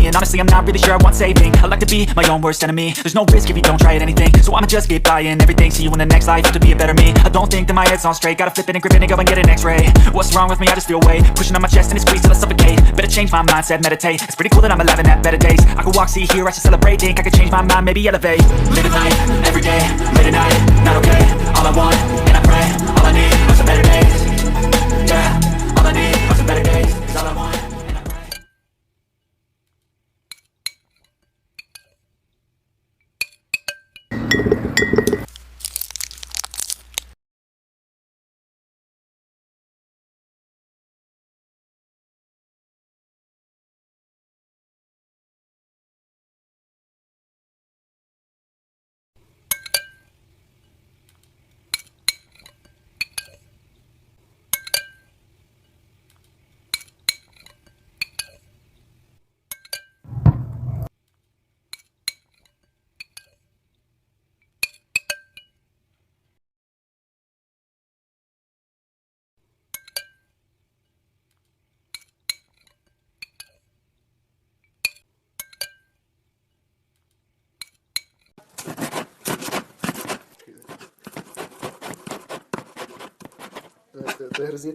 me, and honestly I'm not really sure I want saving. I like to be my own worst enemy. There's no risk if you don't try at anything, so I'ma just keep buying everything. See you in the next life, have to be a better me. I don't think that my head's on straight, gotta flip it and grip it and go and get an x-ray. What's wrong with me? I just feel weight pushing on my chest and it squeezes till I suffocate. Better change my mindset, meditate. It's pretty cool that I'm alive and have better days. I could walk, see, hear, I should celebrate. Think I could change my mind, maybe elevate. Living life, everyday, late at night, not okay. All I want, and I pray, all I need are some better days. Yeah, all I need are some better days. Is all I want, and I pray. To hrozně.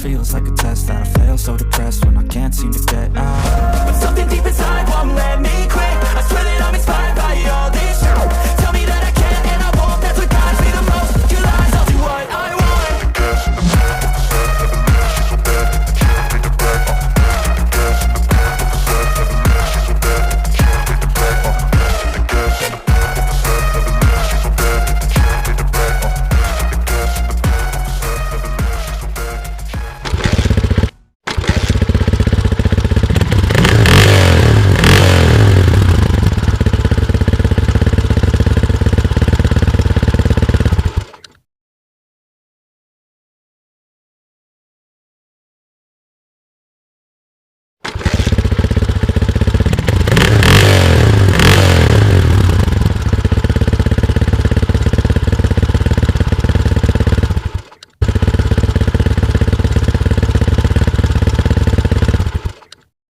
feels like a test that I fail, so depressed when I can't seem to get out.